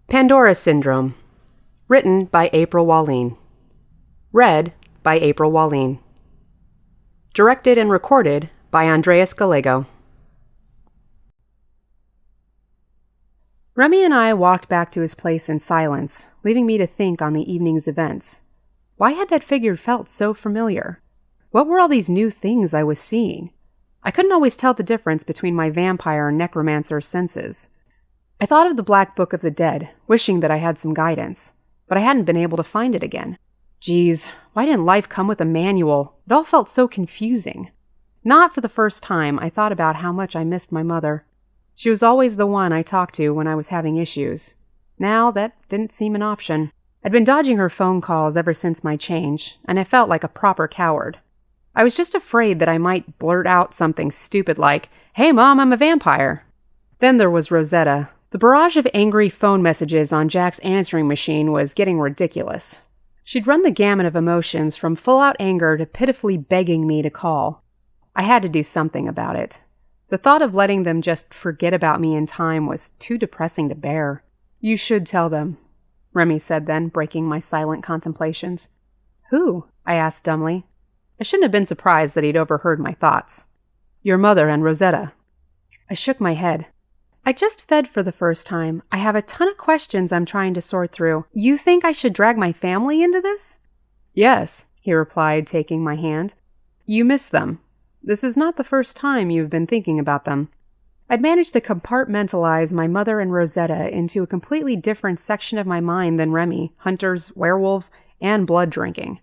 Pandora Syndrome. Written by April Walleen. Read by April Walleen. Directed and recorded by Andreas Gallego. Remy and I walked back to his place in silence, leaving me to think on the evening's events. Why had that figure felt so familiar? What were all these new things I was seeing? I couldn't always tell the difference between my vampire and necromancer senses. I thought of the Black Book of the Dead, wishing that I had some guidance, but I hadn't been able to find it again. Geez, why didn't life come with a manual? It all felt so confusing. Not for the first time, I thought about how much I missed my mother. She was always the one I talked to when I was having issues. Now, that didn't seem an option. I'd been dodging her phone calls ever since my change, and I felt like a proper coward. I was just afraid that I might blurt out something stupid like, "Hey Mom, I'm a vampire." Then there was Rosetta. The barrage of angry phone messages on Jack's answering machine was getting ridiculous. She'd run the gamut of emotions from full-out anger to pitifully begging me to call. I had to do something about it. The thought of letting them just forget about me in time was too depressing to bear. "You should tell them," Remy said then, breaking my silent contemplations. "Who?" I asked dumbly. I shouldn't have been surprised that he'd overheard my thoughts. "Your mother and Rosetta." I shook my head. "I just fed for the first time. I have a ton of questions I'm trying to sort through. You think I should drag my family into this?" "Yes," he replied, taking my hand. "You miss them. This is not the first time you've been thinking about them." I'd managed to compartmentalize my mother and Rosetta into a completely different section of my mind than Remy, hunters, werewolves, and blood drinking.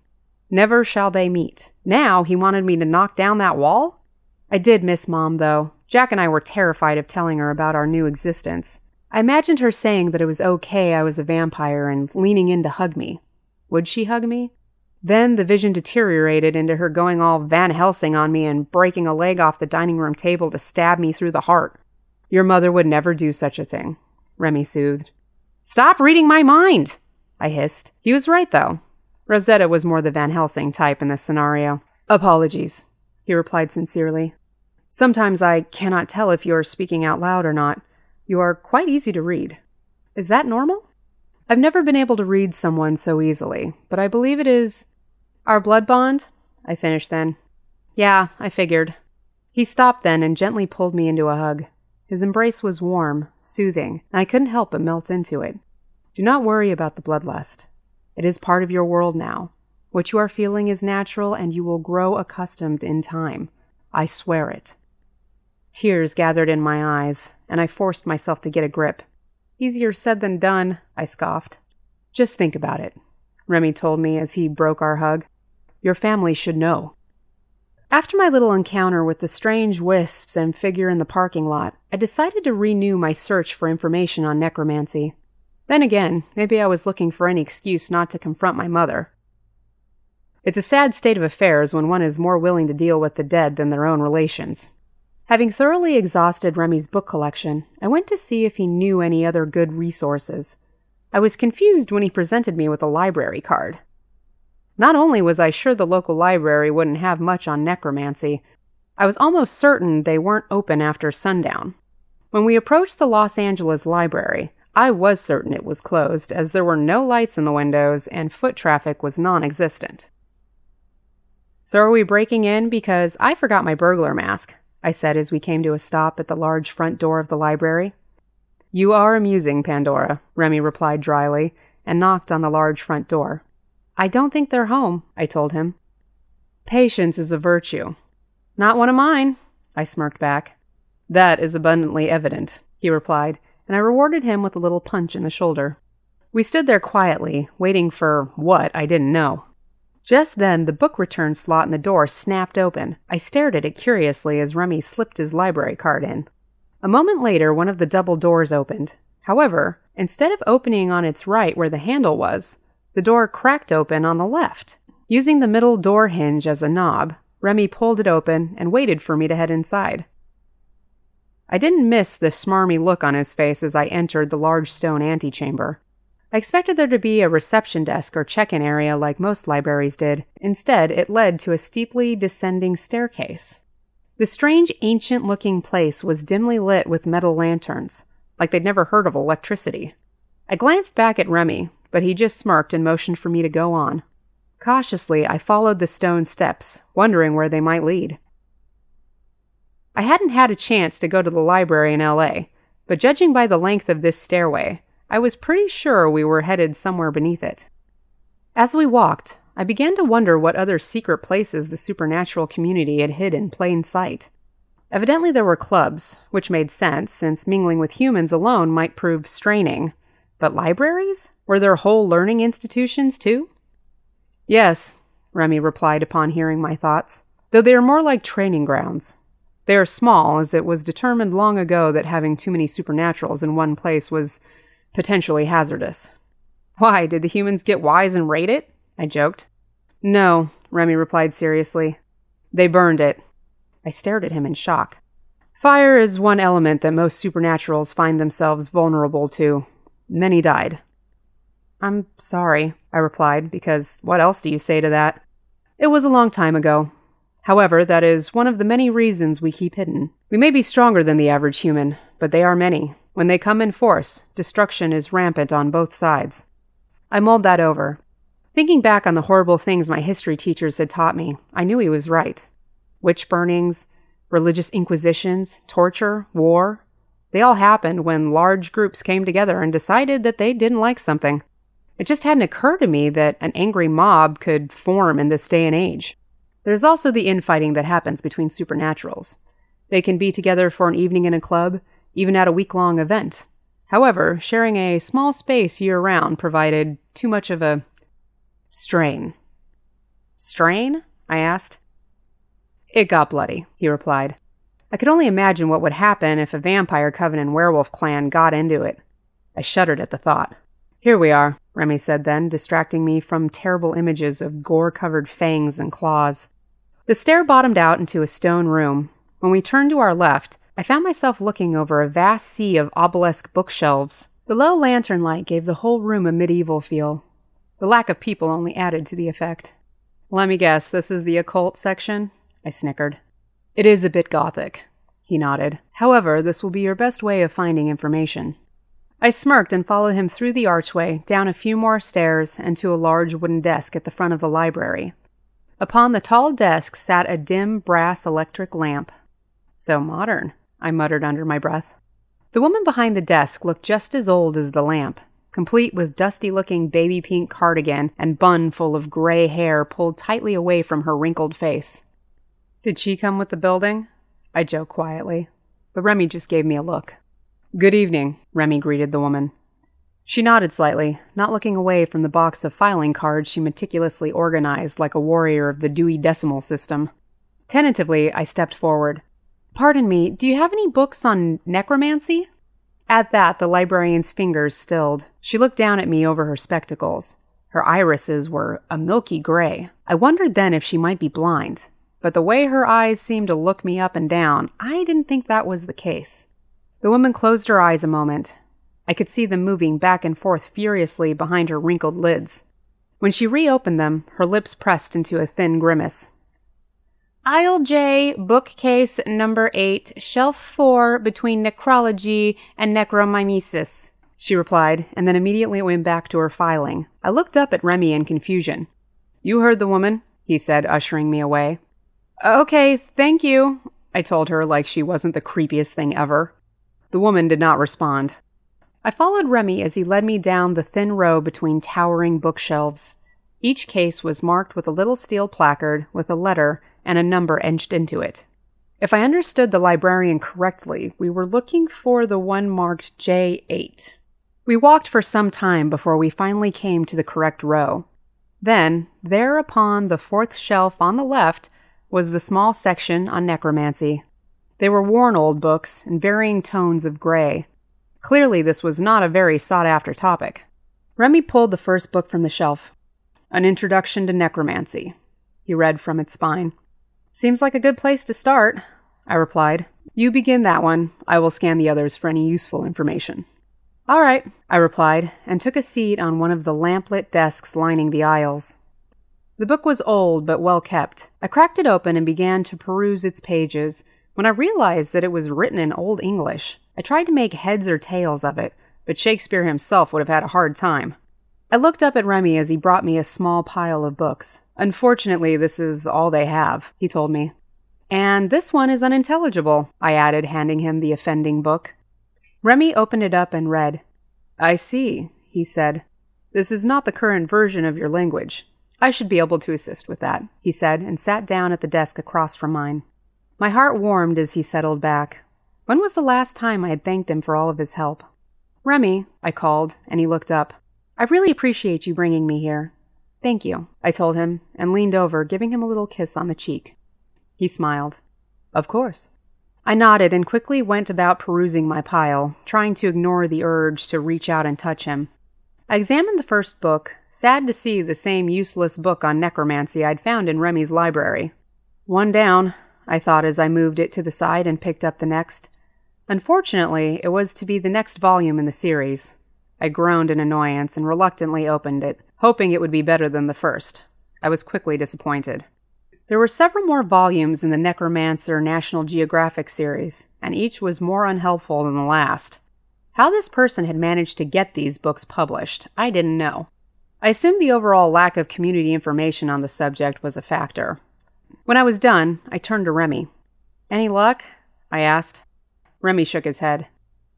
Never shall they meet. Now he wanted me to knock down that wall? I did miss Mom, though. Jack and I were terrified of telling her about our new existence. I imagined her saying that it was okay I was a vampire and leaning in to hug me. Would she hug me? Then the vision deteriorated into her going all Van Helsing on me and breaking a leg off the dining room table to stab me through the heart. "Your mother would never do such a thing," Remy soothed. "Stop reading my mind!" I hissed. He was right, though. Rosetta was more the Van Helsing type in this scenario. "Apologies," he replied sincerely. "Sometimes I cannot tell if you are speaking out loud or not. You are quite easy to read." "Is that normal?" "I've never been able to read someone so easily, but I believe it is our blood bond," I finished then. "Yeah, I figured." He stopped then and gently pulled me into a hug. His embrace was warm, soothing, and I couldn't help but melt into it. "Do not worry about the bloodlust. It is part of your world now. What you are feeling is natural, and you will grow accustomed in time. I swear it." Tears gathered in my eyes, and I forced myself to get a grip. "Easier said than done," I scoffed. "Just think about it," Remy told me as he broke our hug. "Your family should know." After my little encounter with the strange wisps and figure in the parking lot, I decided to renew my search for information on necromancy. Then again, maybe I was looking for any excuse not to confront my mother. It's a sad state of affairs when one is more willing to deal with the dead than their own relations. Having thoroughly exhausted Remy's book collection, I went to see if he knew any other good resources. I was confused when he presented me with a library card. Not only was I sure the local library wouldn't have much on necromancy, I was almost certain they weren't open after sundown. When we approached the Los Angeles library, I was certain it was closed, as there were no lights in the windows and foot traffic was non-existent. "So are we breaking in? Because I forgot my burglar mask," I said as we came to a stop at the large front door of the library. "You are amusing, Pandora," Remy replied dryly, and knocked on the large front door. "I don't think they're home," I told him. "Patience is a virtue." "Not one of mine," I smirked back. "That is abundantly evident," he replied, and I rewarded him with a little punch in the shoulder. We stood there quietly, waiting for what I didn't know. Just then, the book return slot in the door snapped open. I stared at it curiously as Remy slipped his library card in. A moment later, one of the double doors opened. However, instead of opening on its right where the handle was, the door cracked open on the left. Using the middle door hinge as a knob, Remy pulled it open and waited for me to head inside. I didn't miss the smarmy look on his face as I entered the large stone antechamber. I expected there to be a reception desk or check-in area like most libraries did. Instead, it led to a steeply descending staircase. The strange, ancient-looking place was dimly lit with metal lanterns, like they'd never heard of electricity. I glanced back at Remy, but he just smirked and motioned for me to go on. Cautiously, I followed the stone steps, wondering where they might lead. I hadn't had a chance to go to the library in LA, but judging by the length of this stairway, I was pretty sure we were headed somewhere beneath it. As we walked, I began to wonder what other secret places the supernatural community had hid in plain sight. Evidently there were clubs, which made sense since mingling with humans alone might prove straining. But libraries? Were there whole learning institutions too? Yes, Remy replied upon hearing my thoughts, though they are more like training grounds. They are small, as it was determined long ago that having too many supernaturals in one place was potentially hazardous. Why, did the humans get wise and raid it? I joked. No, Remy replied seriously. They burned it. I stared at him in shock. Fire is one element that most supernaturals find themselves vulnerable to. Many died. I'm sorry, I replied, because what else do you say to that? It was a long time ago. However, that is one of the many reasons we keep hidden. We may be stronger than the average human, but they are many. When they come in force, destruction is rampant on both sides. I mulled that over. Thinking back on the horrible things my history teachers had taught me, I knew he was right. Witch burnings, religious inquisitions, torture, war. They all happened when large groups came together and decided that they didn't like something. It just hadn't occurred to me that an angry mob could form in this day and age. There's also the infighting that happens between supernaturals. They can be together for an evening in a club, even at a week-long event. However, sharing a small space year-round provided too much of a strain. Strain? I asked. It got bloody, he replied. I could only imagine what would happen if a vampire coven and werewolf clan got into it. I shuddered at the thought. Here we are, Remy said then, distracting me from terrible images of gore-covered fangs and claws. The stair bottomed out into a stone room. When we turned to our left, I found myself looking over a vast sea of obelisk bookshelves. The low lantern light gave the whole room a medieval feel. The lack of people only added to the effect. Let me guess, this is the occult section? I snickered. It is a bit gothic, he nodded. However, this will be your best way of finding information. I smirked and followed him through the archway, down a few more stairs, and to a large wooden desk at the front of the library. Upon the tall desk sat a dim brass electric lamp. So modern, I muttered under my breath. The woman behind the desk looked just as old as the lamp, complete with dusty-looking baby pink cardigan and bun full of gray hair pulled tightly away from her wrinkled face. Did she come with the building? I joked quietly, but Remy just gave me a look. Good evening, Remy greeted the woman. She nodded slightly, not looking away from the box of filing cards she meticulously organized like a warrior of the Dewey Decimal System. Tentatively, I stepped forward. Pardon me, do you have any books on necromancy? At that, the librarian's fingers stilled. She looked down at me over her spectacles. Her irises were a milky gray. I wondered then if she might be blind, but the way her eyes seemed to look me up and down, I didn't think that was the case. The woman closed her eyes a moment. I could see them moving back and forth furiously behind her wrinkled lids. When she reopened them, her lips pressed into a thin grimace. Aisle J, bookcase number 8, shelf 4 between necrology and necromimesis, she replied, and then immediately went back to her filing. I looked up at Remy in confusion. You heard the woman, he said, ushering me away. Okay, thank you, I told her like she wasn't the creepiest thing ever. The woman did not respond. I followed Remy as he led me down the thin row between towering bookshelves. Each case was marked with a little steel placard with a letter and a number etched into it. If I understood the librarian correctly, we were looking for the one marked J8. We walked for some time before we finally came to the correct row. Then, there upon the fourth shelf on the left, was the small section on necromancy. They were worn old books in varying tones of gray. Clearly, this was not a very sought-after topic. Remy pulled the first book from the shelf. An Introduction to Necromancy. He read from its spine. Seems like a good place to start, I replied. You begin that one. I will scan the others for any useful information. All right, I replied, and took a seat on one of the lamplit desks lining the aisles. The book was old but well kept. I cracked it open and began to peruse its pages when I realized that it was written in Old English. I tried to make heads or tails of it, but Shakespeare himself would have had a hard time. I looked up at Remy as he brought me a small pile of books. Unfortunately, this is all they have, he told me. And this one is unintelligible, I added, handing him the offending book. Remy opened it up and read. I see, he said. This is not the current version of your language. I should be able to assist with that, he said, and sat down at the desk across from mine. My heart warmed as he settled back. When was the last time I had thanked him for all of his help? Remy, I called, and he looked up. I really appreciate you bringing me here. Thank you, I told him, and leaned over, giving him a little kiss on the cheek. He smiled. Of course. I nodded and quickly went about perusing my pile, trying to ignore the urge to reach out and touch him. I examined the first book, sad to see the same useless book on necromancy I'd found in Remy's library. One down, I thought as I moved it to the side and picked up the next. Unfortunately, it was to be the next volume in the series. I groaned in annoyance and reluctantly opened it, hoping it would be better than the first. I was quickly disappointed. There were several more volumes in the Necromancer National Geographic series, and each was more unhelpful than the last. How this person had managed to get these books published, I didn't know. I assumed the overall lack of community information on the subject was a factor. When I was done, I turned to Remy. Any luck? I asked. Remy shook his head.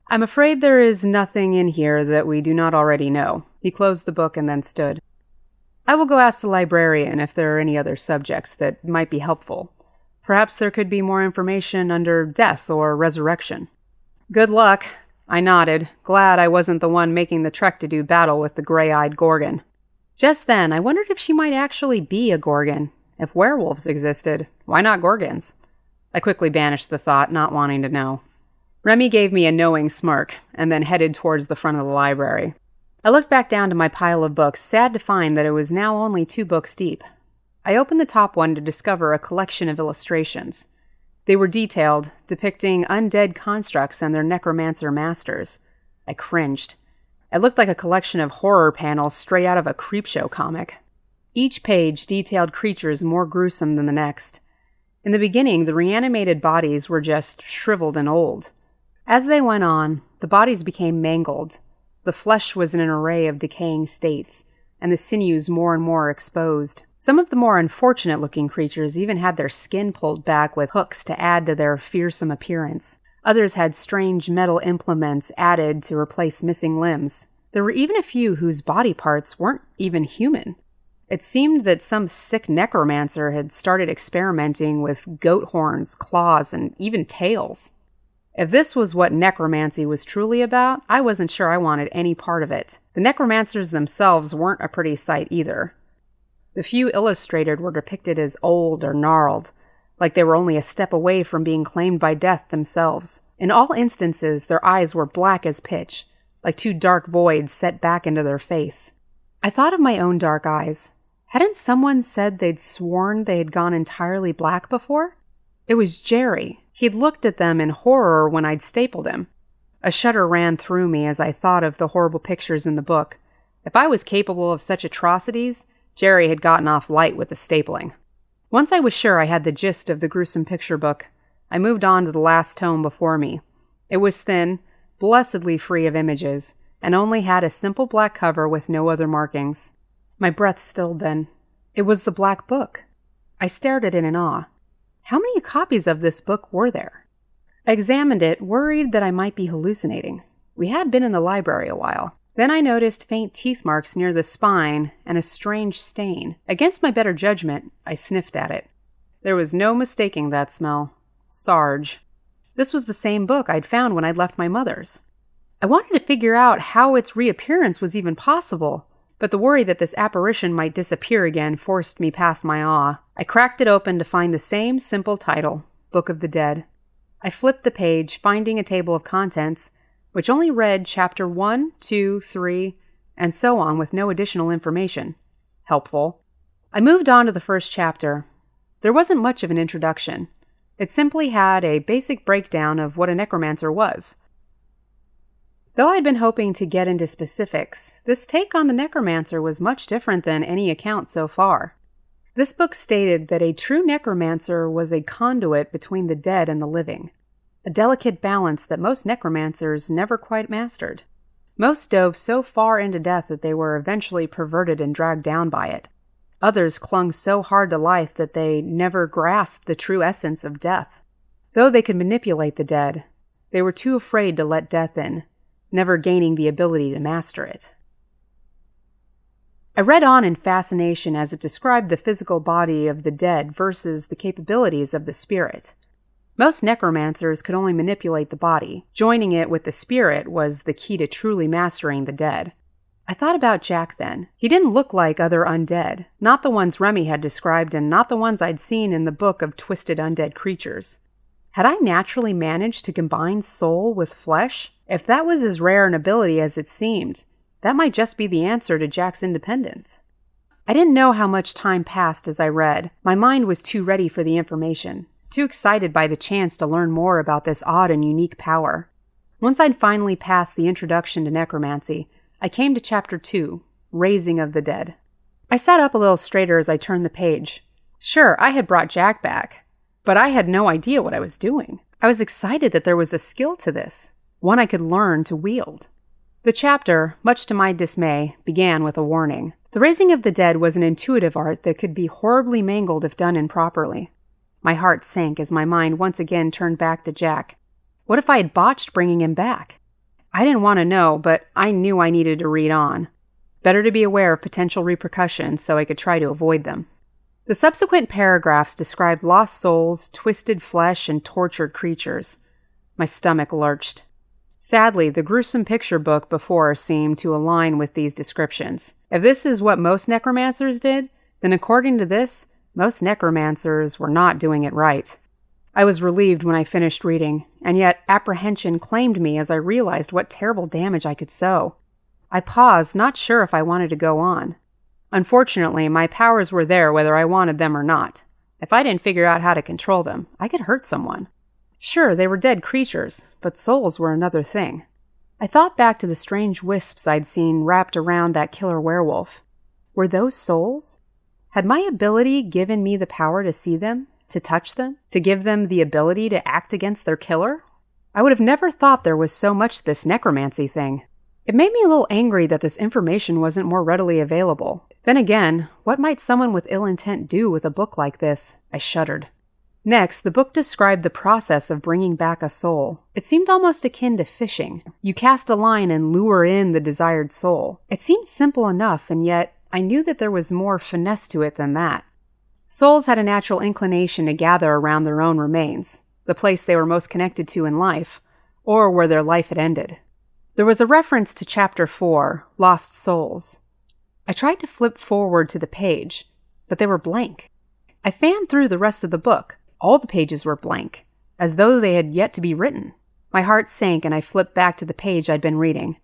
I'm afraid there is nothing in here that we do not already know. He closed the book and then stood. I will go ask the librarian if there are any other subjects that might be helpful. Perhaps there could be more information under death or resurrection. Good luck. I nodded, glad I wasn't the one making the trek to do battle with the gray-eyed Gorgon. Just then, I wondered if she might actually be a Gorgon. If werewolves existed, why not Gorgons? I quickly banished the thought, not wanting to know. Remy gave me a knowing smirk, and then headed towards the front of the library. I looked back down to my pile of books, sad to find that it was now only 2 books deep. I opened the top one to discover a collection of illustrations. They were detailed, depicting undead constructs and their necromancer masters. I cringed. It looked like a collection of horror panels straight out of a Creepshow comic. Each page detailed creatures more gruesome than the next. In the beginning, the reanimated bodies were just shriveled and old. As they went on, the bodies became mangled. The flesh was in an array of decaying states, and the sinews more and more exposed. Some of the more unfortunate-looking creatures even had their skin pulled back with hooks to add to their fearsome appearance. Others had strange metal implements added to replace missing limbs. There were even a few whose body parts weren't even human. It seemed that some sick necromancer had started experimenting with goat horns, claws, and even tails. If this was what necromancy was truly about, I wasn't sure I wanted any part of it. The necromancers themselves weren't a pretty sight either. The few illustrated were depicted as old or gnarled, like they were only a step away from being claimed by death themselves. In all instances, their eyes were black as pitch, like 2 dark voids set back into their face. I thought of my own dark eyes. Hadn't someone said they'd sworn they had gone entirely black before? It was Jerry. He'd looked at them in horror when I'd stapled him. A shudder ran through me as I thought of the horrible pictures in the book. If I was capable of such atrocities, Jerry had gotten off light with the stapling. Once I was sure I had the gist of the gruesome picture book, I moved on to the last tome before me. It was thin, blessedly free of images, and only had a simple black cover with no other markings. My breath stilled then. It was the Black Book. I stared at it in awe. How many copies of this book were there? I examined it, worried that I might be hallucinating. We had been in the library a while. Then I noticed faint teeth marks near the spine and a strange stain. Against my better judgment, I sniffed at it. There was no mistaking that smell. Sarge. This was the same book I'd found when I'd left my mother's. I wanted to figure out how its reappearance was even possible, but the worry that this apparition might disappear again forced me past my awe. I cracked it open to find the same simple title, Book of the Dead. I flipped the page, finding a table of contents, which only read Chapter 1, 2, 3, and so on with no additional information. Helpful. I moved on to the first chapter. There wasn't much of an introduction. It simply had a basic breakdown of what a necromancer was. Though I'd been hoping to get into specifics, this take on the necromancer was much different than any account so far. This book stated that a true necromancer was a conduit between the dead and the living, a delicate balance that most necromancers never quite mastered. Most dove so far into death that they were eventually perverted and dragged down by it. Others clung so hard to life that they never grasped the true essence of death. Though they could manipulate the dead, they were too afraid to let death in, never gaining the ability to master it. I read on in fascination as it described the physical body of the dead versus the capabilities of the spirit. Most necromancers could only manipulate the body. Joining it with the spirit was the key to truly mastering the dead. I thought about Jack then. He didn't look like other undead, not the ones Remy had described and not the ones I'd seen in the book of twisted undead creatures. Had I naturally managed to combine soul with flesh? If that was as rare an ability as it seemed, that might just be the answer to Jack's independence. I didn't know how much time passed as I read. My mind was too ready for the information, too excited by the chance to learn more about this odd and unique power. Once I'd finally passed the introduction to necromancy, I came to Chapter 2, Raising of the Dead. I sat up a little straighter as I turned the page. Sure, I had brought Jack back, but I had no idea what I was doing. I was excited that there was a skill to this, one I could learn to wield. The chapter, much to my dismay, began with a warning. The raising of the dead was an intuitive art that could be horribly mangled if done improperly. My heart sank as my mind once again turned back to Jack. What if I had botched bringing him back? I didn't want to know, but I knew I needed to read on. Better to be aware of potential repercussions so I could try to avoid them. The subsequent paragraphs described lost souls, twisted flesh, and tortured creatures. My stomach lurched. Sadly, the gruesome picture book before seemed to align with these descriptions. If this is what most necromancers did, then according to this, most necromancers were not doing it right. I was relieved when I finished reading, and yet apprehension claimed me as I realized what terrible damage I could sow. I paused, not sure if I wanted to go on. Unfortunately, my powers were there whether I wanted them or not. If I didn't figure out how to control them, I could hurt someone. Sure, they were dead creatures, but souls were another thing. I thought back to the strange wisps I'd seen wrapped around that killer werewolf. Were those souls? Had my ability given me the power to see them, to touch them, to give them the ability to act against their killer? I would have never thought there was so much to this necromancy thing. It made me a little angry that this information wasn't more readily available. Then again, what might someone with ill intent do with a book like this? I shuddered. Next, the book described the process of bringing back a soul. It seemed almost akin to fishing. You cast a line and lure in the desired soul. It seemed simple enough, and yet I knew that there was more finesse to it than that. Souls had a natural inclination to gather around their own remains, the place they were most connected to in life, or where their life had ended. There was a reference to Chapter 4, Lost Souls. I tried to flip forward to the page, but they were blank. I fanned through the rest of the book. All the pages were blank, as though they had yet to be written. My heart sank and I flipped back to the page I'd been reading.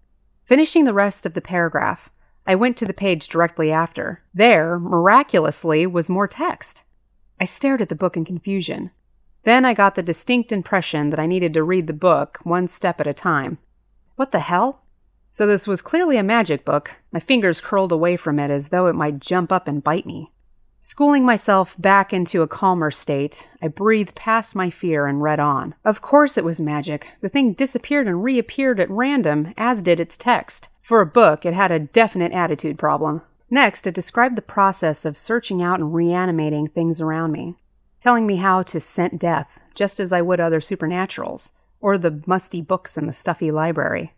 Finishing the rest of the paragraph, I went to the page directly after. There, miraculously, was more text. I stared at the book in confusion. Then I got the distinct impression that I needed to read the book one step at a time. What the hell? So this was clearly a magic book. My fingers curled away from it as though it might jump up and bite me. Schooling myself back into a calmer state, I breathed past my fear and read on. Of course it was magic. The thing disappeared and reappeared at random, as did its text. For a book, it had a definite attitude problem. Next, it described the process of searching out and reanimating things around me, telling me how to scent death, just as I would other supernaturals, or the musty books in the stuffy library.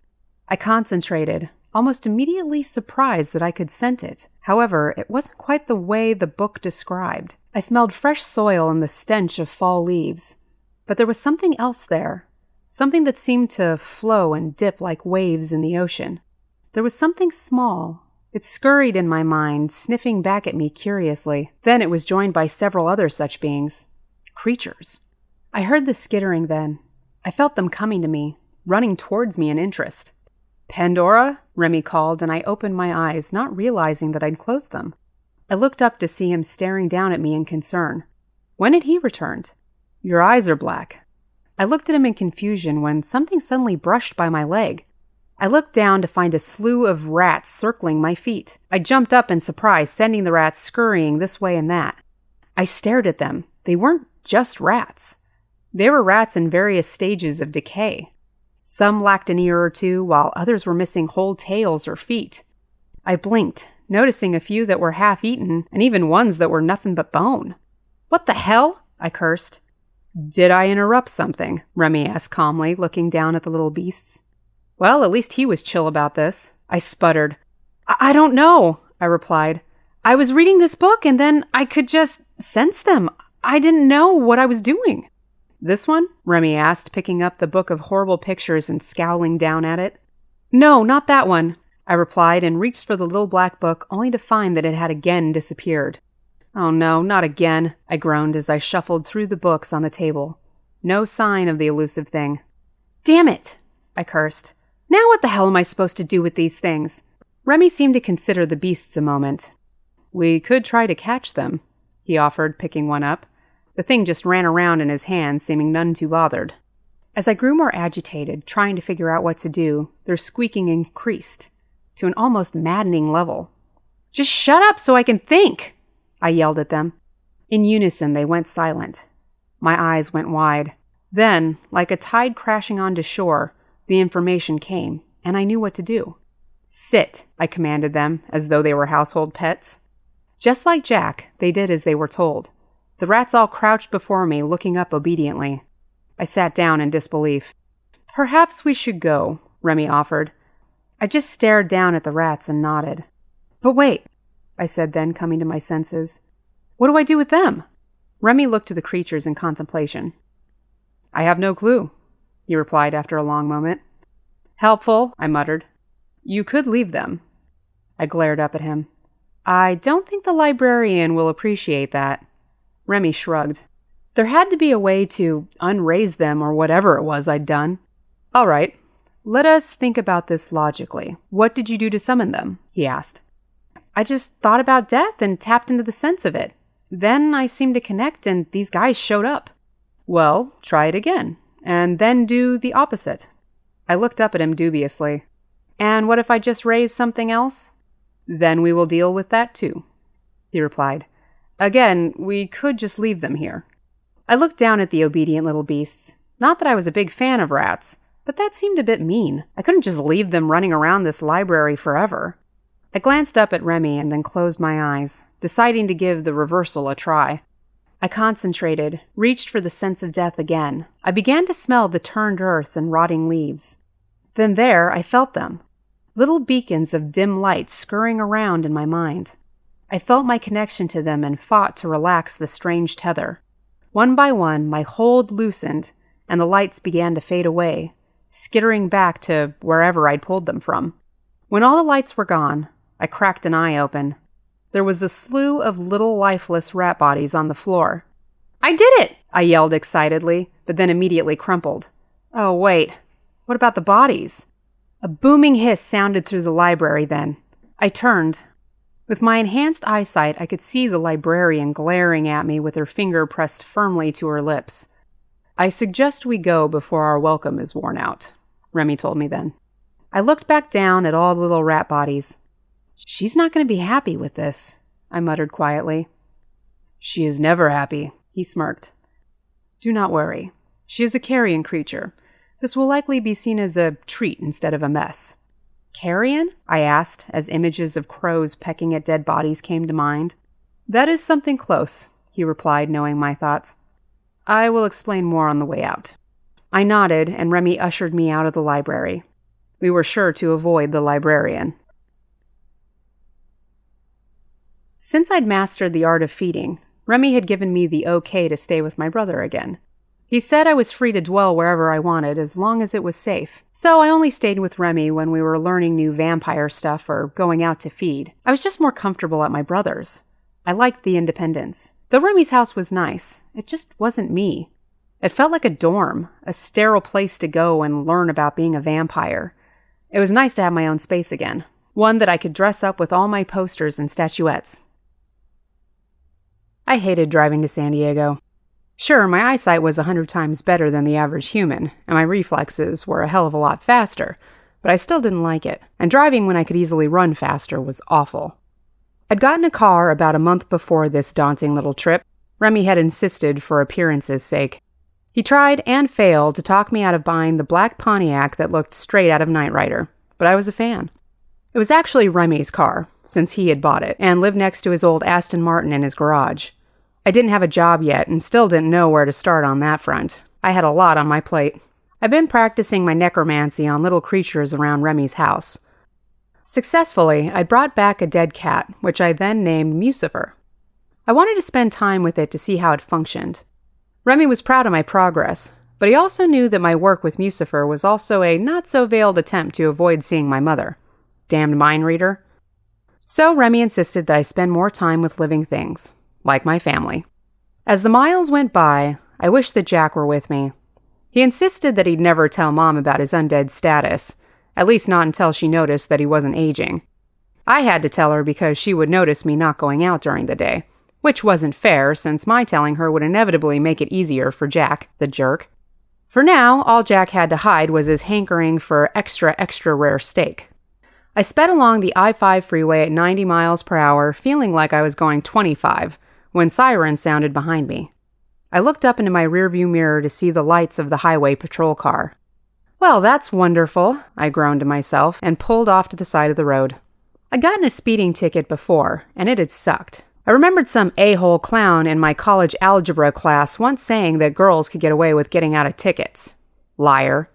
I concentrated, almost immediately surprised that I could scent it. However, it wasn't quite the way the book described. I smelled fresh soil and the stench of fall leaves. But there was something else there. Something that seemed to flow and dip like waves in the ocean. There was something small. It scurried in my mind, sniffing back at me curiously. Then it was joined by several other such beings. Creatures. I heard the skittering then. I felt them coming to me, running towards me in interest. "Pandora?" Remy called, and I opened my eyes, not realizing that I'd closed them. I looked up to see him staring down at me in concern. When had he returned? "Your eyes are black." I looked at him in confusion when something suddenly brushed by my leg. I looked down to find a slew of rats circling my feet. I jumped up in surprise, sending the rats scurrying this way and that. I stared at them. They weren't just rats. They were rats in various stages of decay. Some lacked an ear or two, while others were missing whole tails or feet. I blinked, noticing a few that were half-eaten, and even ones that were nothing but bone. "What the hell?" I cursed. "Did I interrupt something?" Remy asked calmly, looking down at the little beasts. Well, at least he was chill about this. I sputtered. I don't know," I replied. "I was reading this book and then I could just sense them. I didn't know what I was doing." "This one?" Remy asked, picking up the book of horrible pictures and scowling down at it. "No, not that one," I replied and reached for the little black book only to find that it had again disappeared. "Oh no, not again," I groaned as I shuffled through the books on the table. No sign of the elusive thing. "Damn it," I cursed. "Now what the hell am I supposed to do with these things?" Remy seemed to consider the beasts a moment. "We could try to catch them," he offered, picking one up. The thing just ran around in his hands, seeming none too bothered. As I grew more agitated, trying to figure out what to do, their squeaking increased to an almost maddening level. "Just shut up so I can think!" I yelled at them. In unison, they went silent. My eyes went wide. Then, like a tide crashing onto shore, the information came, and I knew what to do. "Sit," I commanded them, as though they were household pets. Just like Jack, they did as they were told. The rats all crouched before me, looking up obediently. I sat down in disbelief. "Perhaps we should go," Remy offered. I just stared down at the rats and nodded. "But wait," I said then, coming to my senses. "What do I do with them?" Remy looked to the creatures in contemplation. "I have no clue," he replied after a long moment. "Helpful," I muttered. "You could leave them." I glared up at him. "I don't think the librarian will appreciate that." Remy shrugged. There had to be a way to unraise them or whatever it was I'd done. "All right, let us think about this logically. What did you do to summon them?" he asked. "I just thought about death and tapped into the sense of it. Then I seemed to connect and these guys showed up." "Well, try it again, and then do the opposite." I looked up at him dubiously. "And what if I just raise something else?" "Then we will deal with that too," he replied. "Again, we could just leave them here." I looked down at the obedient little beasts. Not that I was a big fan of rats, but that seemed a bit mean. I couldn't just leave them running around this library forever. I glanced up at Remy and then closed my eyes, deciding to give the reversal a try. I concentrated, reached for the sense of death again. I began to smell the turned earth and rotting leaves. Then there I felt them. Little beacons of dim light scurrying around in my mind. I felt my connection to them and fought to relax the strange tether. One by one, my hold loosened, and the lights began to fade away, skittering back to wherever I'd pulled them from. When all the lights were gone, I cracked an eye open. There was a slew of little lifeless rat bodies on the floor. "I did it!" I yelled excitedly, but then immediately crumpled. "Oh, wait. What about the bodies?" A booming hiss sounded through the library then. I turned. With my enhanced eyesight, I could see the librarian glaring at me with her finger pressed firmly to her lips. "I suggest we go before our welcome is worn out," Remy told me then. I looked back down at all the little rat bodies. "She's not going to be happy with this," I muttered quietly. "She is never happy," he smirked. "Do not worry. She is a carrion creature. This will likely be seen as a treat instead of a mess." "Carrion?" I asked, as images of crows pecking at dead bodies came to mind. "That is something close," he replied, knowing my thoughts. "I will explain more on the way out." I nodded, and Remy ushered me out of the library. We were sure to avoid the librarian. Since I'd mastered the art of feeding, Remy had given me the okay to stay with my brother again. He said I was free to dwell wherever I wanted as long as it was safe, so I only stayed with Remy when we were learning new vampire stuff or going out to feed. I was just more comfortable at my brother's. I liked the independence. Though Remy's house was nice, it just wasn't me. It felt like a dorm, a sterile place to go and learn about being a vampire. It was nice to have my own space again, one that I could dress up with all my posters and statuettes. I hated driving to San Diego. Sure, my eyesight was 100 times better than the average human, and my reflexes were a hell of a lot faster, but I still didn't like it, and driving when I could easily run faster was awful. I'd gotten a car about a month before this daunting little trip. Remy had insisted for appearance's sake. He tried and failed to talk me out of buying the black Pontiac that looked straight out of Knight Rider, but I was a fan. It was actually Remy's car, since he had bought it, and lived next to his old Aston Martin in his garage. I didn't have a job yet and still didn't know where to start on that front. I had a lot on my plate. I'd been practicing my necromancy on little creatures around Remy's house. Successfully, I brought back a dead cat, which I then named Mucifer. I wanted to spend time with it to see how it functioned. Remy was proud of my progress, but he also knew that my work with Mucifer was also a not-so-veiled attempt to avoid seeing my mother. Damned mind reader. So Remy insisted that I spend more time with living things, like my family. As the miles went by, I wished that Jack were with me. He insisted that he'd never tell Mom about his undead status, at least not until she noticed that he wasn't aging. I had to tell her because she would notice me not going out during the day, which wasn't fair since my telling her would inevitably make it easier for Jack, the jerk. For now, all Jack had to hide was his hankering for extra rare steak. I sped along the I-5 freeway at 90 miles per hour, feeling like I was going 25, when sirens sounded behind me. I looked up into my rearview mirror to see the lights of the highway patrol car. Well, that's wonderful, I groaned to myself, and pulled off to the side of the road. I'd gotten a speeding ticket before, and it had sucked. I remembered some a-hole clown in my college algebra class once saying that girls could get away with getting out of tickets. Liar.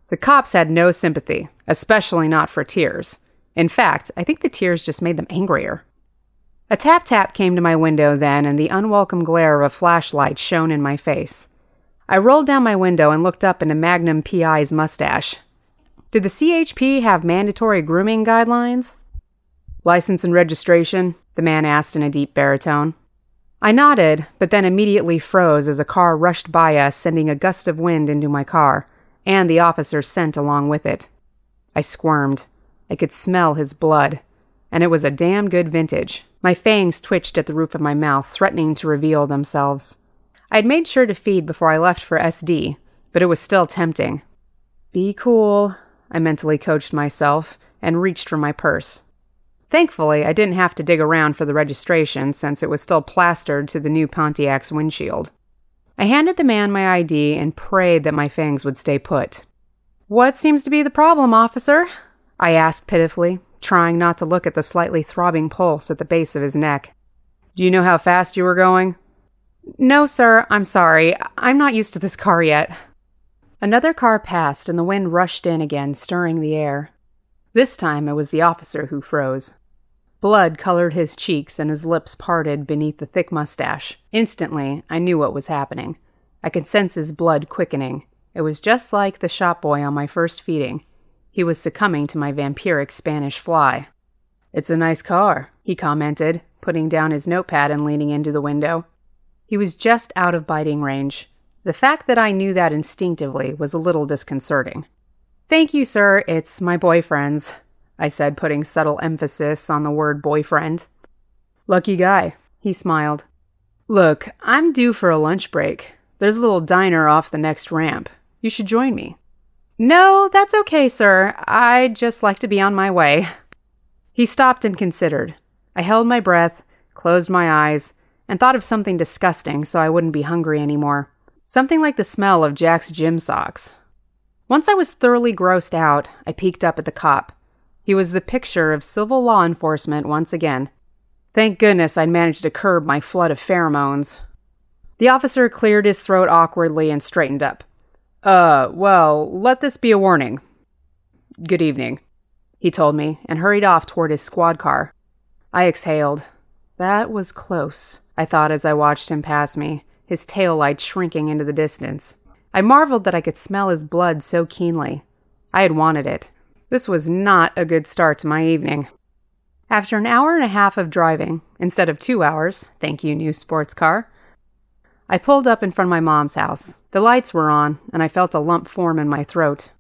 The cops had no sympathy, especially not for tears. In fact, I think the tears just made them angrier. A tap-tap came to my window then, and the unwelcome glare of a flashlight shone in my face. I rolled down my window and looked up into Magnum P.I.'s mustache. Did the CHP have mandatory grooming guidelines? License and registration? The man asked in a deep baritone. I nodded, but then immediately froze as a car rushed by us, sending a gust of wind into my car, and the officer's scent along with it. I squirmed. I could smell his blood, and it was a damn good vintage. My fangs twitched at the roof of my mouth, threatening to reveal themselves. I had made sure to feed before I left for SD, but it was still tempting. Be cool, I mentally coached myself, and reached for my purse. Thankfully, I didn't have to dig around for the registration since it was still plastered to the new Pontiac's windshield. I handed the man my ID and prayed that my fangs would stay put. What seems to be the problem, officer? I asked pitifully, trying not to look at the slightly throbbing pulse at the base of his neck. Do you know how fast you were going? No, sir, I'm sorry. I'm not used to this car yet. Another car passed and the wind rushed in again, stirring the air. This time it was the officer who froze. Blood colored his cheeks and his lips parted beneath the thick mustache. Instantly, I knew what was happening. I could sense his blood quickening. It was just like the shop boy on my first feeding. He was succumbing to my vampiric Spanish fly. It's a nice car, he commented, putting down his notepad and leaning into the window. He was just out of biting range. The fact that I knew that instinctively was a little disconcerting. Thank you, sir. It's my boyfriend's, I said, putting subtle emphasis on the word boyfriend. Lucky guy, he smiled. Look, I'm due for a lunch break. There's a little diner off the next ramp. You should join me. No, that's okay, sir. I'd just like to be on my way. He stopped and considered. I held my breath, closed my eyes, and thought of something disgusting so I wouldn't be hungry anymore. Something like the smell of Jack's gym socks. Once I was thoroughly grossed out, I peeked up at the cop. He was the picture of civil law enforcement once again. Thank goodness I'd managed to curb my flood of pheromones. The officer cleared his throat awkwardly and straightened up. Well, let this be a warning. Good evening, he told me, and hurried off toward his squad car. I exhaled. That was close, I thought as I watched him pass me, his taillight shrinking into the distance. I marveled that I could smell his blood so keenly. I had wanted it. This was not a good start to my evening. After an hour and a half of driving, instead of 2 hours, thank you, new sports car, I pulled up in front of my mom's house. The lights were on, and I felt a lump form in my throat.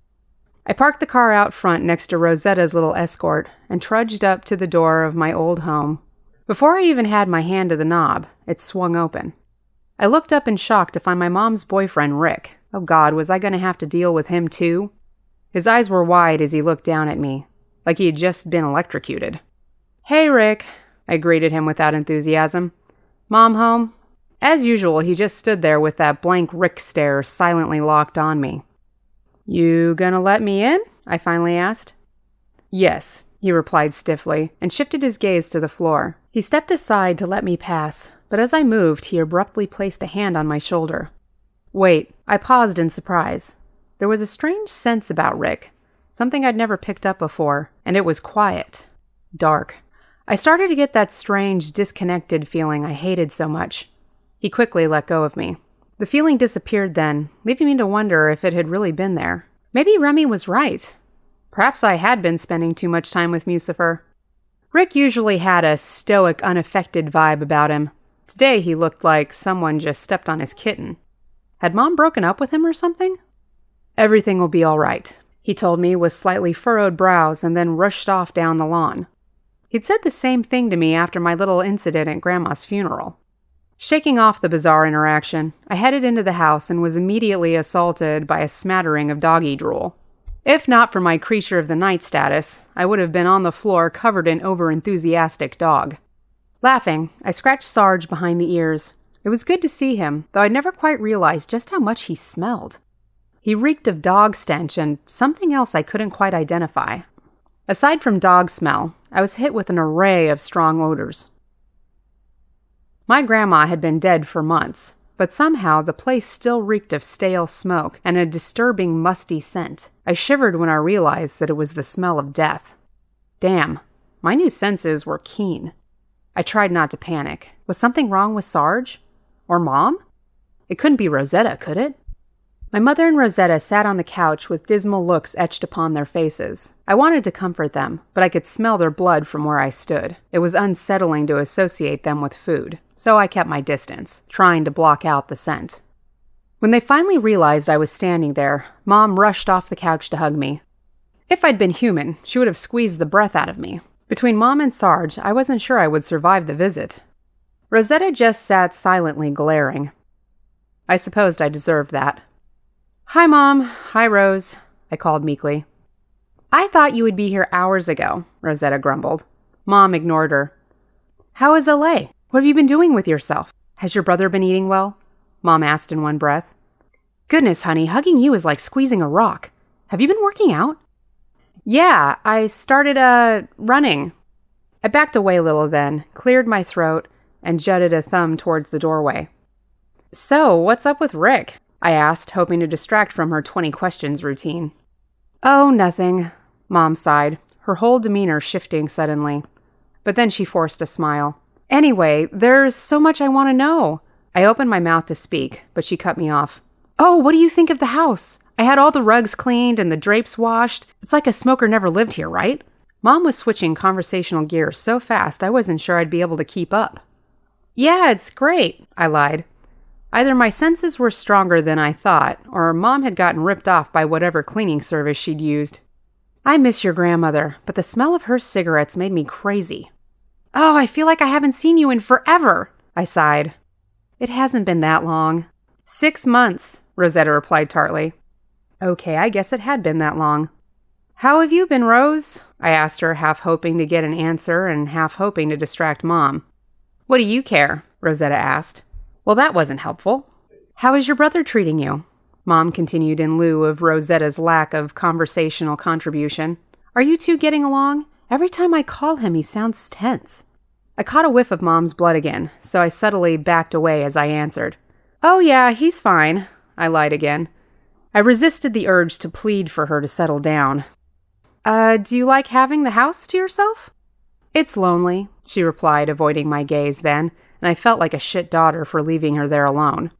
I parked the car out front next to Rosetta's little Escort and trudged up to the door of my old home. Before I even had my hand to the knob, it swung open. I looked up in shock to find my mom's boyfriend, Rick. Oh God, was I going to have to deal with him too? His eyes were wide as he looked down at me, like he had just been electrocuted. Hey, Rick, I greeted him without enthusiasm. Mom home? As usual, he just stood there with that blank Rick stare silently locked on me. "You gonna let me in?" I finally asked. "Yes," he replied stiffly, and shifted his gaze to the floor. He stepped aside to let me pass, but as I moved, he abruptly placed a hand on my shoulder. "Wait." I paused in surprise. There was a strange sense about Rick, something I'd never picked up before, and it was quiet. Dark. I started to get that strange, disconnected feeling I hated so much. He quickly let go of me. The feeling disappeared then, leaving me to wonder if it had really been there. Maybe Remy was right. Perhaps I had been spending too much time with Mucifer. Rick usually had a stoic, unaffected vibe about him. Today he looked like someone just stepped on his kitten. Had Mom broken up with him or something? "Everything will be all right," he told me with slightly furrowed brows and then rushed off down the lawn. He'd said the same thing to me after my little incident at Grandma's funeral. Shaking off the bizarre interaction, I headed into the house and was immediately assaulted by a smattering of doggy drool. If not for my creature of the night status, I would have been on the floor covered in over-enthusiastic dog. Laughing, I scratched Sarge behind the ears. It was good to see him, though I'd never quite realized just how much he smelled. He reeked of dog stench and something else I couldn't quite identify. Aside from dog smell, I was hit with an array of strong odors. My grandma had been dead for months, but somehow the place still reeked of stale smoke and a disturbing musty scent. I shivered when I realized that it was the smell of death. Damn, my new senses were keen. I tried not to panic. Was something wrong with Sarge? Or Mom? It couldn't be Rosetta, could it? My mother and Rosetta sat on the couch with dismal looks etched upon their faces. I wanted to comfort them, but I could smell their blood from where I stood. It was unsettling to associate them with food, so I kept my distance, trying to block out the scent. When they finally realized I was standing there, Mom rushed off the couch to hug me. If I'd been human, she would have squeezed the breath out of me. Between Mom and Sarge, I wasn't sure I would survive the visit. Rosetta just sat silently glaring. I supposed I deserved that. "Hi, Mom. Hi, Rose," I called meekly. "I thought you would be here hours ago," Rosetta grumbled. Mom ignored her. "How is LA? What have you been doing with yourself? Has your brother been eating well?" Mom asked in one breath. "Goodness, honey, hugging you is like squeezing a rock. Have you been working out?" "Yeah, I started, running." I backed away a little then, cleared my throat, and jutted a thumb towards the doorway. "So, what's up with Rick?" I asked, hoping to distract from her 20 questions routine. "Oh, nothing," Mom sighed, her whole demeanor shifting suddenly. But then she forced a smile. "Anyway, there's so much I want to know." I opened my mouth to speak, but she cut me off. "Oh, what do you think of the house? I had all the rugs cleaned and the drapes washed. It's like a smoker never lived here, right?" Mom was switching conversational gears so fast I wasn't sure I'd be able to keep up. "Yeah, it's great," I lied. Either my senses were stronger than I thought, or Mom had gotten ripped off by whatever cleaning service she'd used. "I miss your grandmother, but the smell of her cigarettes made me crazy." "Oh, I feel like I haven't seen you in forever," I sighed. "It hasn't been that long." 6 months, Rosetta replied tartly. Okay, I guess it had been that long. "How have you been, Rose?" I asked her, half hoping to get an answer and half hoping to distract Mom. "What do you care?" Rosetta asked. Well, that wasn't helpful. "How is your brother treating you?" Mom continued in lieu of Rosetta's lack of conversational contribution. "Are you two getting along? Every time I call him, he sounds tense." I caught a whiff of Mom's blood again, so I subtly backed away as I answered. "Oh yeah, he's fine," I lied again. I resisted the urge to plead for her to settle down. Do you like having the house to yourself?" "It's lonely," she replied, avoiding my gaze then, and I felt like a shit daughter for leaving her there alone.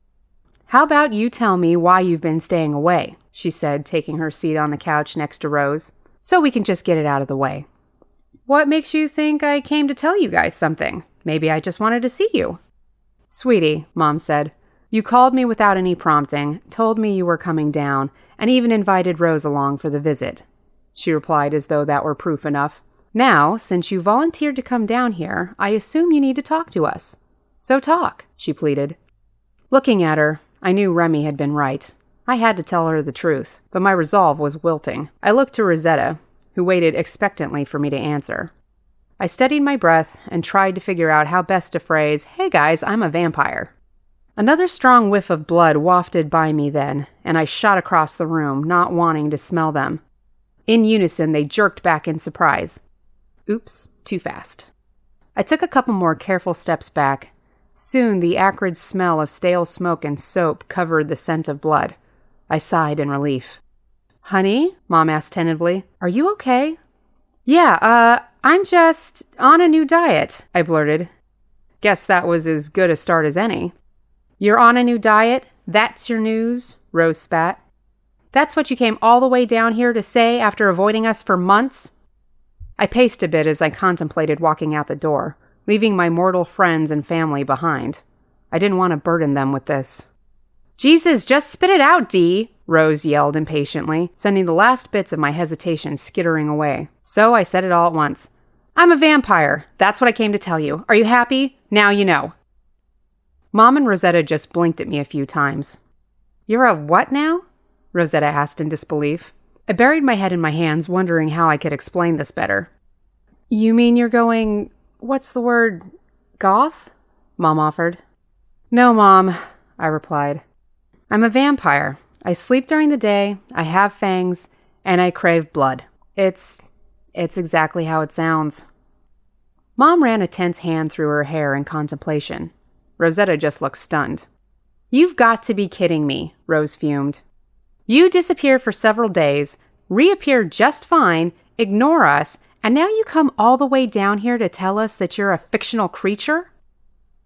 "How about you tell me why you've been staying away?" she said, taking her seat on the couch next to Rose, "so we can just get it out of the way." "What makes you think I came to tell you guys something? Maybe I just wanted to see you." "Sweetie," Mom said, "you called me without any prompting, told me you were coming down, and even invited Rose along for the visit." She replied as though that were proof enough. "Now, since you volunteered to come down here, I assume you need to talk to us. So talk," she pleaded. Looking at her, I knew Remy had been right. I had to tell her the truth, but my resolve was wilting. I looked to Rosetta, who waited expectantly for me to answer. I steadied my breath and tried to figure out how best to phrase, "Hey guys, I'm a vampire." Another strong whiff of blood wafted by me then, and I shot across the room, not wanting to smell them. In unison, they jerked back in surprise. Oops, too fast. I took a couple more careful steps back. Soon, the acrid smell of stale smoke and soap covered the scent of blood. I sighed in relief. "Honey?" Mom asked tentatively. "Are you okay?" "Yeah, I'm just on a new diet," I blurted. Guess that was as good a start as any. "You're on a new diet? That's your news?" Rose spat. "That's what you came all the way down here to say after avoiding us for months?" I paced a bit as I contemplated walking out the door, leaving my mortal friends and family behind. I didn't want to burden them with this. "Jesus, just spit it out, Dee!" Rose yelled impatiently, sending the last bits of my hesitation skittering away. So I said it all at once. "I'm a vampire. That's what I came to tell you. Are you happy? Now you know." Mom and Rosetta just blinked at me a few times. "You're a what now?" Rosetta asked in disbelief. I buried my head in my hands, wondering how I could explain this better. "You mean you're going, what's the word, goth?" Mom offered. "No, Mom," I replied. "I'm a vampire. I sleep during the day, I have fangs, and I crave blood. It's exactly how it sounds." Mom ran a tense hand through her hair in contemplation. Rosetta just looked stunned. "You've got to be kidding me," Rose fumed. "You disappear for several days, reappear just fine, ignore us, and now you come all the way down here to tell us that you're a fictional creature?"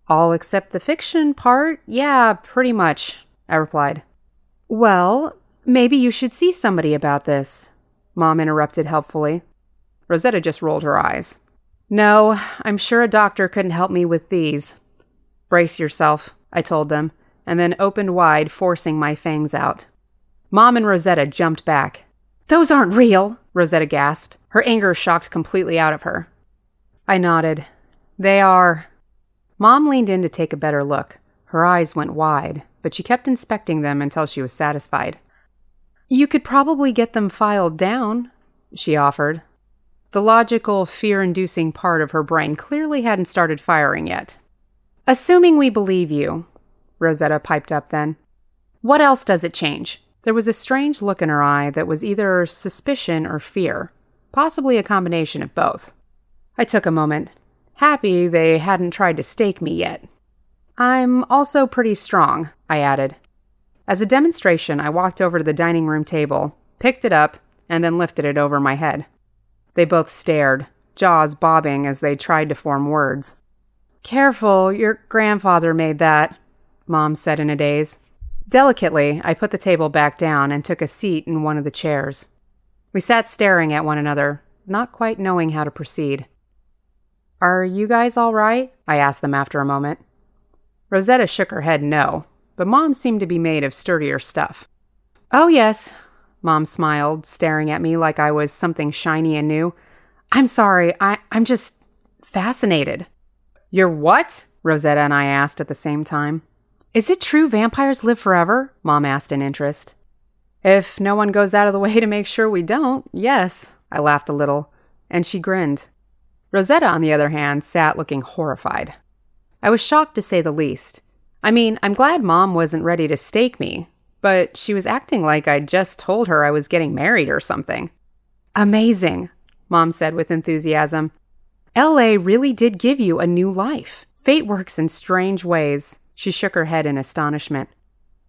"All except the fiction part, yeah, pretty much," I replied. "Well, maybe you should see somebody about this," Mom interrupted helpfully. Rosetta just rolled her eyes. "No, I'm sure a doctor couldn't help me with these." "Brace yourself," I told them, and then opened wide, forcing my fangs out. Mom and Rosetta jumped back. "Those aren't real," Rosetta gasped, her anger shocked completely out of her. I nodded. "They are." Mom leaned in to take a better look. Her eyes went wide, but she kept inspecting them until she was satisfied. "You could probably get them filed down," she offered. The logical, fear-inducing part of her brain clearly hadn't started firing yet. "Assuming we believe you," Rosetta piped up then. "What else does it change?" There was a strange look in her eye that was either suspicion or fear, possibly a combination of both. I took a moment, happy they hadn't tried to stake me yet. "I'm also pretty strong," I added. As a demonstration, I walked over to the dining room table, picked it up, and then lifted it over my head. They both stared, jaws bobbing as they tried to form words. "Careful, your grandfather made that," Mom said in a daze. Delicately, I put the table back down and took a seat in one of the chairs. We sat staring at one another, not quite knowing how to proceed. "Are you guys all right?" I asked them after a moment. Rosetta shook her head no, but Mom seemed to be made of sturdier stuff. "Oh, yes," Mom smiled, staring at me like I was something shiny and new. "I'm sorry, I'm just fascinated." "You're what?" Rosetta and I asked at the same time. "Is it true vampires live forever?" Mom asked in interest. "If no one goes out of the way to make sure we don't, yes," I laughed a little, and she grinned. Rosetta, on the other hand, sat looking horrified. I was shocked to say the least. I mean, I'm glad Mom wasn't ready to stake me, but she was acting like I'd just told her I was getting married or something. "Amazing," Mom said with enthusiasm. "LA really did give you a new life. Fate works in strange ways." She shook her head in astonishment.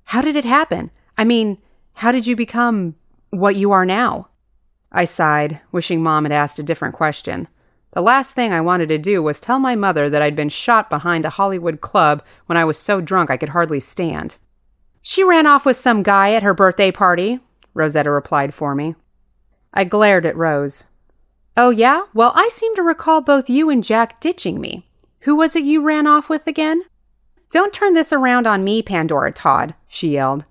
"How did it happen? I mean, how did you become what you are now?" I sighed, wishing Mom had asked a different question. The last thing I wanted to do was tell my mother that I'd been shot behind a Hollywood club when I was so drunk I could hardly stand. "She ran off with some guy at her birthday party," Rosetta replied for me. I glared at Rose. "Oh yeah? Well, I seem to recall both you and Jack ditching me. Who was it you ran off with again?" "Don't turn this around on me, Pandora Todd," she yelled.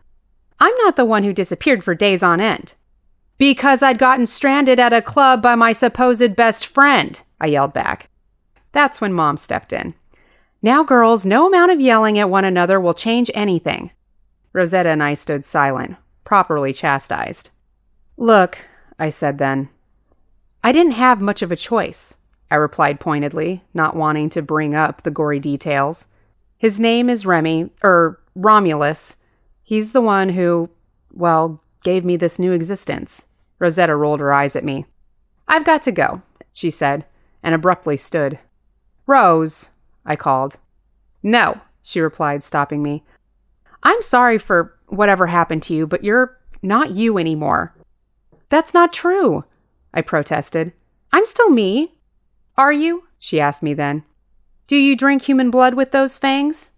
"I'm not the one who disappeared for days on end." "Because I'd gotten stranded at a club by my supposed best friend," I yelled back. That's when Mom stepped in. "Now, girls, no amount of yelling at one another will change anything." Rosetta and I stood silent, properly chastised. "Look," I said then. "I didn't have much of a choice," I replied pointedly, not wanting to bring up the gory details. "His name is Romulus. He's the one who, well, gave me this new existence. Rosetta rolled her eyes at me. I've got to go, she said, and abruptly stood. Rose, I called. No, she replied, stopping me. I'm sorry for whatever happened to you, but you're not you anymore. That's not true, I protested. I'm still me. Are you? She asked me then. Do you drink human blood with those fangs?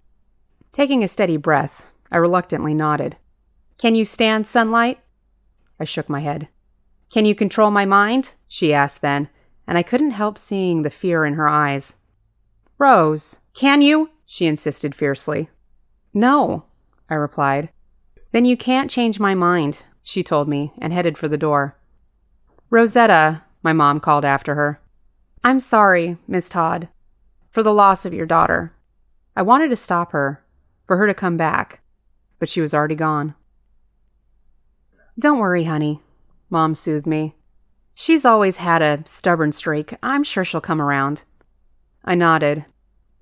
Taking a steady breath, I reluctantly nodded. Can you stand sunlight? I shook my head. Can you control my mind? She asked then, and I couldn't help seeing the fear in her eyes. Rose, can you? She insisted fiercely. No, I replied. Then you can't change my mind, she told me, and headed for the door. Rosetta, my mom called after her. I'm sorry, Miss Todd, for the loss of your daughter. I wanted to stop her, for her to come back, but she was already gone. Don't worry, honey, Mom soothed me. She's always had a stubborn streak. I'm sure she'll come around. I nodded,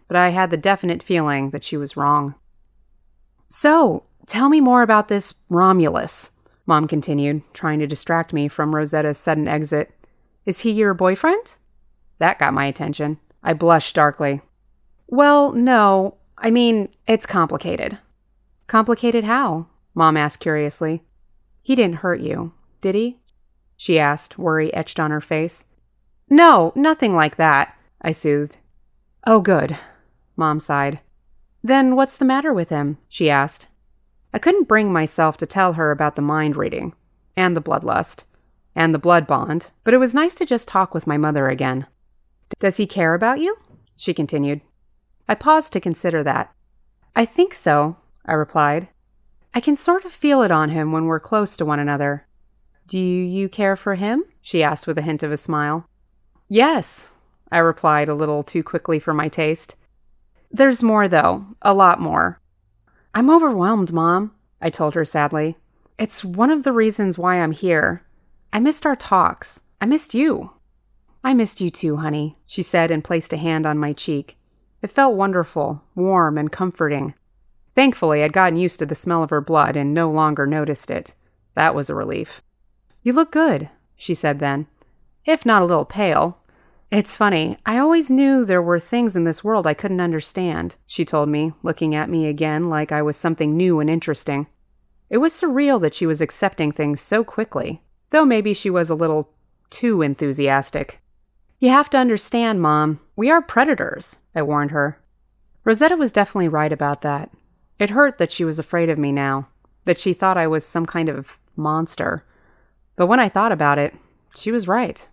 but I had the definite feeling that she was wrong. So, tell me more about this Romulus, Mom continued, trying to distract me from Rosetta's sudden exit. Is he your boyfriend? That got my attention. I blushed darkly. Well, no. I mean, it's complicated. Complicated how? Mom asked curiously. He didn't hurt you, did he? She asked, worry etched on her face. No, nothing like that, I soothed. Oh, good, Mom sighed. Then what's the matter with him? She asked. I couldn't bring myself to tell her about the mind reading, and the bloodlust, and the blood bond, but it was nice to just talk with my mother again. Does he care about you? She continued. I paused to consider that. I think so, I replied. I can sort of feel it on him when we're close to one another. Do you care for him? She asked with a hint of a smile. Yes, I replied a little too quickly for my taste. There's more, though. A lot more. I'm overwhelmed, Mom, I told her sadly. It's one of the reasons why I'm here. I missed our talks. I missed you. I missed you too, honey, she said and placed a hand on my cheek. It felt wonderful, warm, and comforting. Thankfully, I'd gotten used to the smell of her blood and no longer noticed it. That was a relief. You look good, she said then, if not a little pale. It's funny, I always knew there were things in this world I couldn't understand, she told me, looking at me again like I was something new and interesting. It was surreal that she was accepting things so quickly, though maybe she was a little too enthusiastic. You have to understand, Mom, we are predators, I warned her. Rosetta was definitely right about that. It hurt that she was afraid of me now, that she thought I was some kind of monster. But when I thought about it, she was right.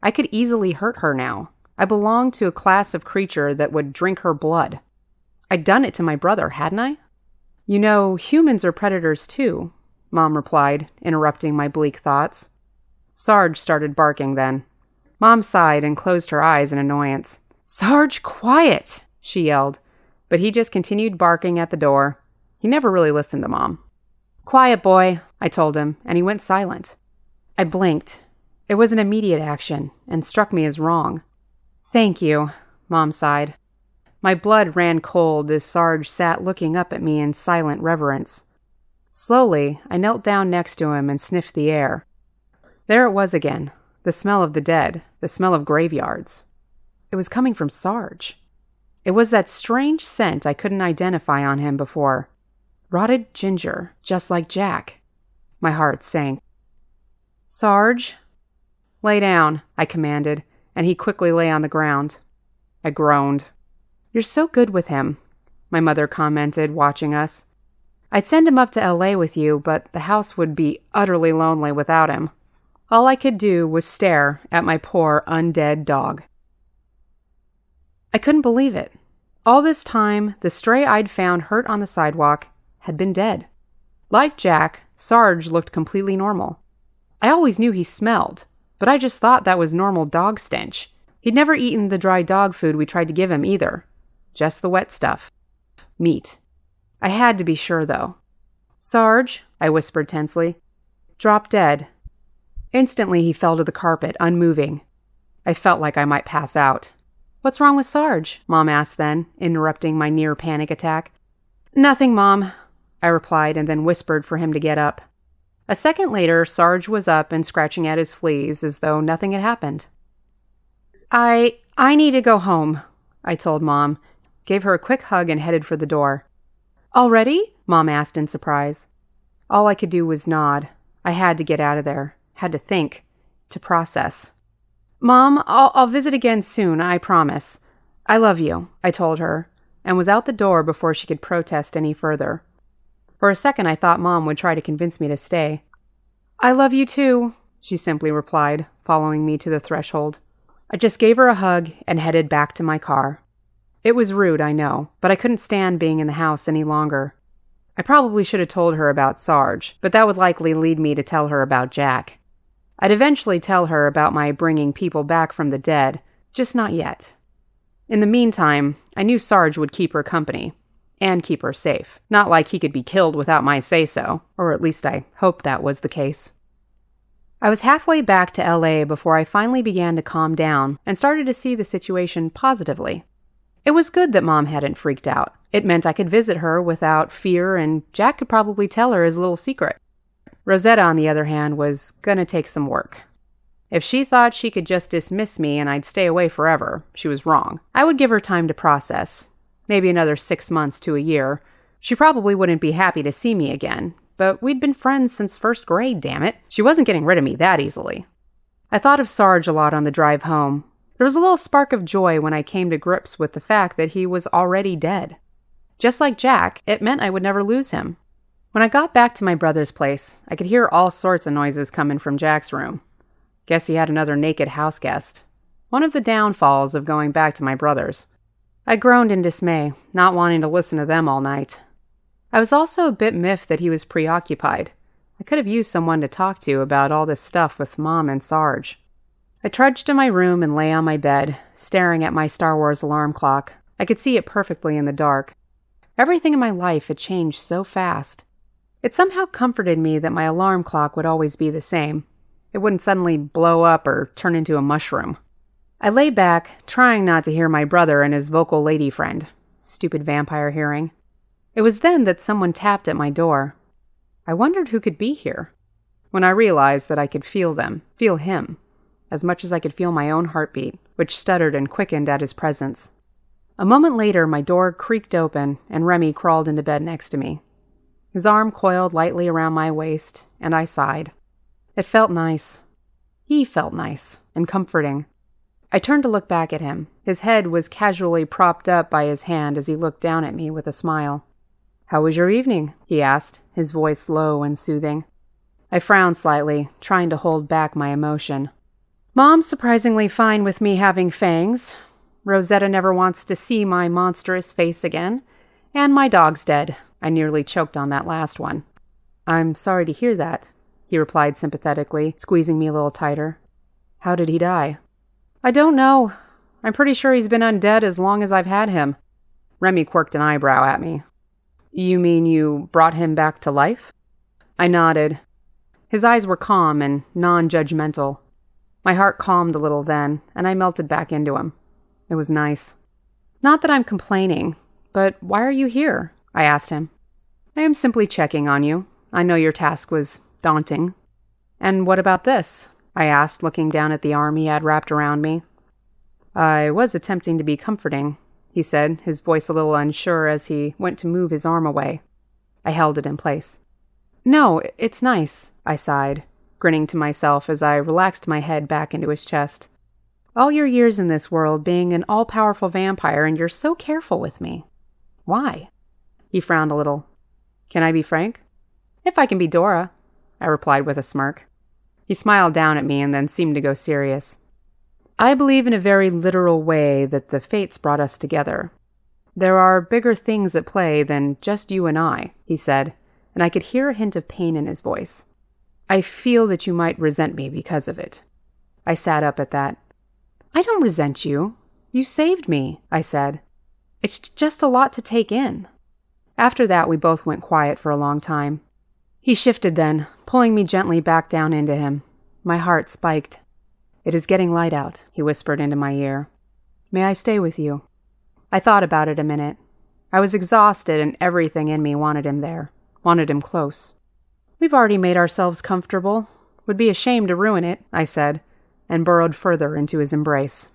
I could easily hurt her now. I belonged to a class of creature that would drink her blood. I'd done it to my brother, hadn't I? You know, humans are predators too, Mom replied, interrupting my bleak thoughts. Sarge started barking then. Mom sighed and closed her eyes in annoyance. Sarge, quiet, she yelled, but he just continued barking at the door. He never really listened to Mom. Quiet, boy, I told him, and he went silent. I blinked. It was an immediate action, and struck me as wrong. Thank you, Mom sighed. My blood ran cold as Sarge sat looking up at me in silent reverence. Slowly, I knelt down next to him and sniffed the air. There it was again, the smell of the dead, the smell of graveyards. It was coming from Sarge. It was that strange scent I couldn't identify on him before. Rotted ginger, just like Jack. My heart sank. Sarge? Lay down, I commanded, and he quickly lay on the ground. I groaned. You're so good with him, my mother commented, watching us. I'd send him up to L.A. with you, but the house would be utterly lonely without him. All I could do was stare at my poor undead dog. I couldn't believe it. All this time, the stray I'd found hurt on the sidewalk had been dead. Like Jack, Sarge looked completely normal. I always knew he smelled, but I just thought that was normal dog stench. He'd never eaten the dry dog food we tried to give him either. Just the wet stuff. Meat. I had to be sure, though. Sarge, I whispered tensely. Drop dead. Instantly he fell to the carpet, unmoving. I felt like I might pass out. What's wrong with Sarge? Mom asked then, interrupting my near panic attack. Nothing, Mom, I replied and then whispered for him to get up. A second later, Sarge was up and scratching at his fleas as though nothing had happened. I need to go home, I told Mom, gave her a quick hug and headed for the door. Already? Mom asked in surprise. All I could do was nod. I had to get out of there. Had to think. To process. Mom, I'll visit again soon, I promise. I love you, I told her, and was out the door before she could protest any further. For a second I thought Mom would try to convince me to stay. I love you too, she simply replied, following me to the threshold. I just gave her a hug and headed back to my car. It was rude, I know, but I couldn't stand being in the house any longer. I probably should have told her about Sarge, but that would likely lead me to tell her about Jack. I'd eventually tell her about my bringing people back from the dead, just not yet. In the meantime, I knew Sarge would keep her company, and keep her safe. Not like he could be killed without my say-so, or at least I hoped that was the case. I was halfway back to LA before I finally began to calm down and started to see the situation positively. It was good that Mom hadn't freaked out. It meant I could visit her without fear, and Jack could probably tell her his little secret. Rosetta, on the other hand, was gonna take some work. If she thought she could just dismiss me and I'd stay away forever, she was wrong. I would give her time to process. Maybe another 6 months to a year. She probably wouldn't be happy to see me again, but we'd been friends since first grade, damn it. She wasn't getting rid of me that easily. I thought of Sarge a lot on the drive home. There was a little spark of joy when I came to grips with the fact that he was already dead. Just like Jack, it meant I would never lose him. When I got back to my brother's place, I could hear all sorts of noises coming from Jack's room. Guess he had another naked house guest. One of the downfalls of going back to my brother's. I groaned in dismay, not wanting to listen to them all night. I was also a bit miffed that he was preoccupied. I could have used someone to talk to about all this stuff with Mom and Sarge. I trudged to my room and lay on my bed, staring at my Star Wars alarm clock. I could see it perfectly in the dark. Everything in my life had changed so fast. It somehow comforted me that my alarm clock would always be the same. It wouldn't suddenly blow up or turn into a mushroom. I lay back, trying not to hear my brother and his vocal lady friend. Stupid vampire hearing. It was then that someone tapped at my door. I wondered who could be here. When I realized that I could feel them, feel him, as much as I could feel my own heartbeat, which stuttered and quickened at his presence. A moment later, my door creaked open, and Remy crawled into bed next to me. His arm coiled lightly around my waist, and I sighed. It felt nice. He felt nice and comforting. I turned to look back at him. His head was casually propped up by his hand as he looked down at me with a smile. "How was your evening?" he asked, his voice low and soothing. I frowned slightly, trying to hold back my emotion. "Mom's surprisingly fine with me having fangs. Rosetta never wants to see my monstrous face again. And my dog's dead." I nearly choked on that last one. "I'm sorry to hear that," he replied sympathetically, squeezing me a little tighter. "How did he die?" "I don't know. I'm pretty sure he's been undead as long as I've had him." Remy quirked an eyebrow at me. "You mean you brought him back to life?" I nodded. His eyes were calm and non-judgmental. My heart calmed a little then, and I melted back into him. It was nice. "Not that I'm complaining, but why are you here?" I asked him. "I am simply checking on you. I know your task was daunting." "And what about this?" I asked, looking down at the arm he had wrapped around me. "I was attempting to be comforting," he said, his voice a little unsure as he went to move his arm away. I held it in place. "No, it's nice," I sighed, grinning to myself as I relaxed my head back into his chest. "All your years in this world being an all-powerful vampire, and you're so careful with me. Why?" He frowned a little. "Can I be frank?" "If I can be Dora," I replied with a smirk. He smiled down at me and then seemed to go serious. "I believe in a very literal way that the fates brought us together. There are bigger things at play than just you and I," he said, and I could hear a hint of pain in his voice. "I feel that you might resent me because of it." I sat up at that. "I don't resent you. You saved me," I said. "It's just a lot to take in." After that, we both went quiet for a long time. He shifted then, pulling me gently back down into him. My heart spiked. "It is getting light out," he whispered into my ear. "May I stay with you?" I thought about it a minute. I was exhausted and everything in me wanted him there, wanted him close. "We've already made ourselves comfortable. Would be a shame to ruin it," I said, and burrowed further into his embrace.